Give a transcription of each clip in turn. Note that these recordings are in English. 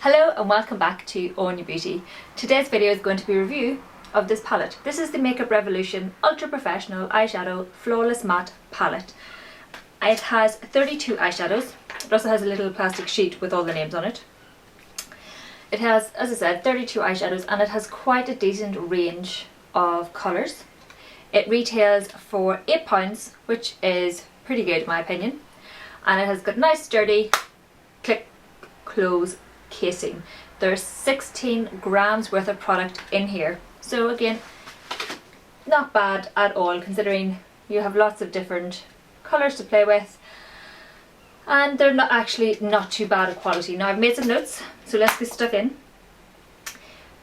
Hello and welcome back to Own Your Beauty. Today's video is going to be a review of this palette. This is the Makeup Revolution Ultra Professional Eyeshadow Flawless Matte Palette. It has 32 eyeshadows. It also has a little plastic sheet with all the names on it. It has, as I said, 32 eyeshadows and it has quite a decent range of colours. It retails for £8, which is pretty good in my opinion. And it has got nice sturdy click close casing. There's 16 grams worth of product in here, so again not bad at all considering you have lots of different colours to play with, and they're not too bad of quality. Now I've made some notes, so let's get stuck in.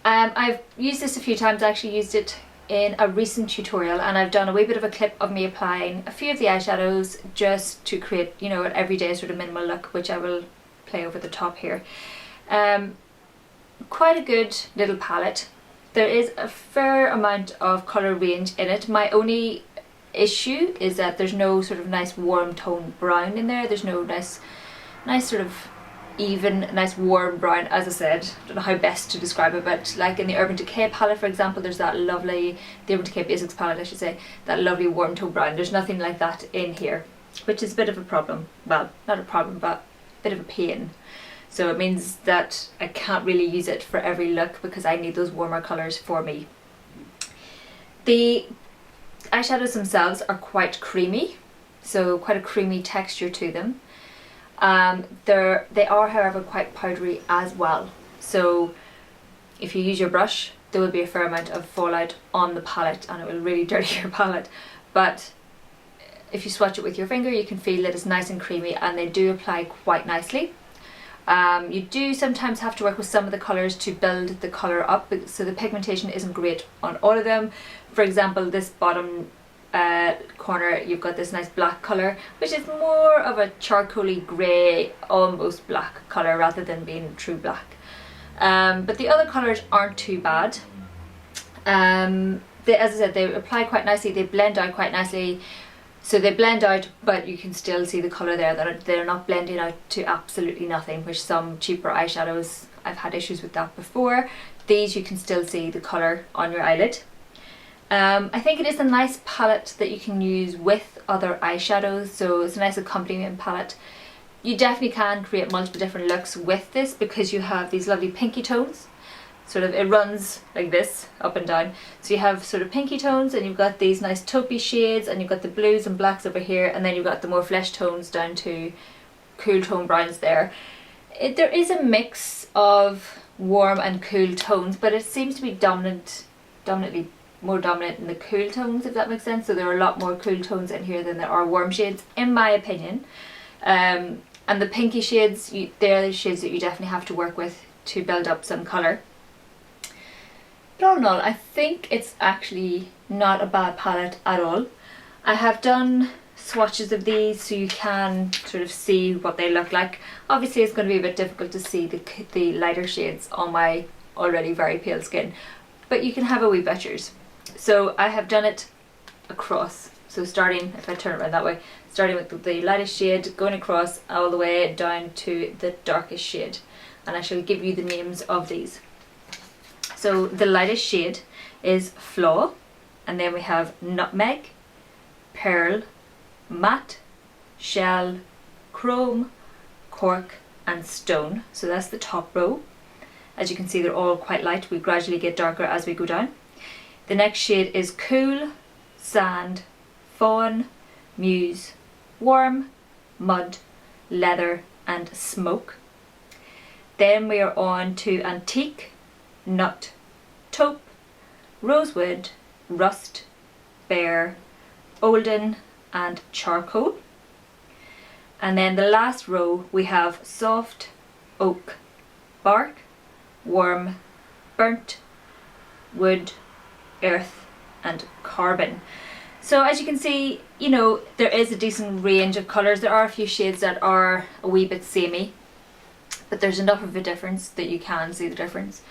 I've used this a few times. I actually used it in a recent tutorial and I've done a wee bit of a clip of me applying a few of the eyeshadows just to create, you know, an everyday sort of minimal look, which I will play over the top here. Quite a good little palette. There is a fair amount of colour range in it. My only issue is that there's no sort of nice warm tone brown in there. There's no nice sort of even, nice warm brown. As I said, I don't know how best to describe it, but like in the Urban Decay palette, for example, there's that lovely, the Urban Decay Basics palette I should say, that lovely warm tone brown. There's nothing like that in here, which is a bit of a problem. Well, not a problem, but a bit of a pain. So it means that I can't really use it for every look because I need those warmer colours for me. The eyeshadows themselves are quite creamy, so quite a creamy texture to them. They are however quite powdery as well, so if you use your brush there will be a fair amount of fallout on the palette and it will really dirty your palette, but if you swatch it with your finger you can feel that it's nice and creamy and they do apply quite nicely. You do sometimes have to work with some of the colours to build the colour up, so the pigmentation isn't great on all of them. For example, this bottom corner you've got this nice black colour, which is more of a charcoaly grey, almost black colour rather than being true black. But the other colours aren't too bad. As I said, they apply quite nicely, they blend out quite nicely. So they blend out, but you can still see the colour there, that they're not blending out to absolutely nothing, which some cheaper eyeshadows, I've had issues with that before. These you can still see the colour on your eyelid. I think it is a nice palette that you can use with other eyeshadows, so it's a nice accompaniment palette. You definitely can create multiple different looks with this because you have these lovely pinky tones. Sort of, it runs like this, up and down. So you have sort of pinky tones and you've got these nice taupey shades and you've got the blues and blacks over here, and then you've got the more flesh tones down to cool tone browns there. There is a mix of warm and cool tones, but it seems to be dominantly more dominant in the cool tones, if that makes sense. So there are a lot more cool tones in here than there are warm shades, in my opinion. And the pinky shades, they're the shades that you definitely have to work with to build up some colour. But all in all, I think it's actually not a bad palette at all. I have done swatches of these so you can sort of see what they look like. Obviously it's going to be a bit difficult to see the lighter shades on my already very pale skin, but you can have a wee butchers. So I have done it across, so starting, if I turn it around that way, starting with the lightest shade, going across all the way down to the darkest shade, and I shall give you the names of these. So the lightest shade is Flaw, and then we have Nutmeg, Pearl, Matte, Shell, Chrome, Cork and Stone. So that's the top row. As you can see, they're all quite light. We gradually get darker as we go down. The next shade is Cool, Sand, Fawn, Muse, Warm, Mud, Leather and Smoke. Then we are on to Antique, Nut, Taupe, Rosewood, Rust, Bare, Olden and Charcoal. And then the last row we have Soft, Oak, Bark, Warm, Burnt, Wood, Earth and Carbon. So as you can see, you know, there is a decent range of colours. There are a few shades that are a wee bit samey, but there's enough of a difference that you can see the difference.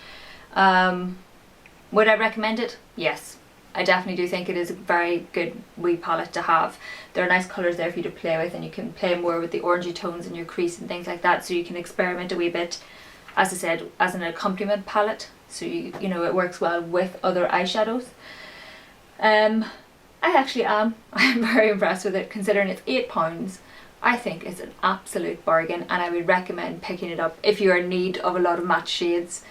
Would I recommend it? Yes. I definitely do think it is a very good wee palette to have. There are nice colours there for you to play with, and you can play more with the orangey tones in your crease and things like that, so you can experiment a wee bit as I said, as an accompaniment palette, so you know it works well with other eyeshadows. I actually am. I'm very impressed with it, considering it's £8. I think it's an absolute bargain, and I would recommend picking it up if you're in need of a lot of matte shades.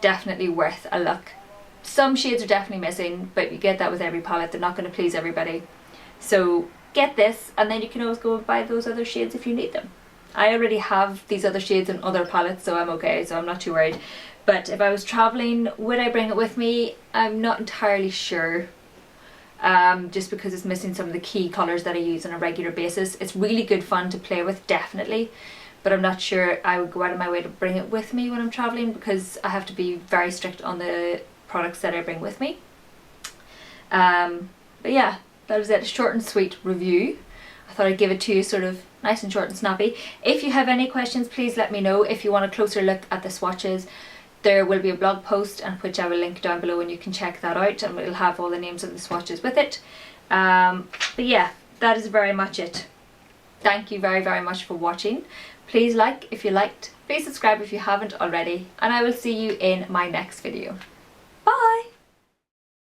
Definitely worth a look. Some shades are definitely missing, but you get that with every palette. They're not going to please everybody. So get this, and then you can always go and buy those other shades if you need them. I already have these other shades in other palettes, so I'm okay, so I'm not too worried. But if I was travelling, would I bring it with me? I'm not entirely sure. Just because it's missing some of the key colours that I use on a regular basis. It's really good fun to play with, definitely, but I'm not sure I would go out of my way to bring it with me when I'm travelling, because I have to be very strict on the products that I bring with me. But yeah, that was it. A short and sweet review. I thought I'd give it to you sort of nice and short and snappy. If you have any questions, please let me know. If you want a closer look at the swatches, there will be a blog post, and which I will link down below, and you can check that out, and it'll have all the names of the swatches with it. But yeah, that is very much it. Thank you very, very much for watching. Please like if you liked, please subscribe if you haven't already, and I will see you in my next video.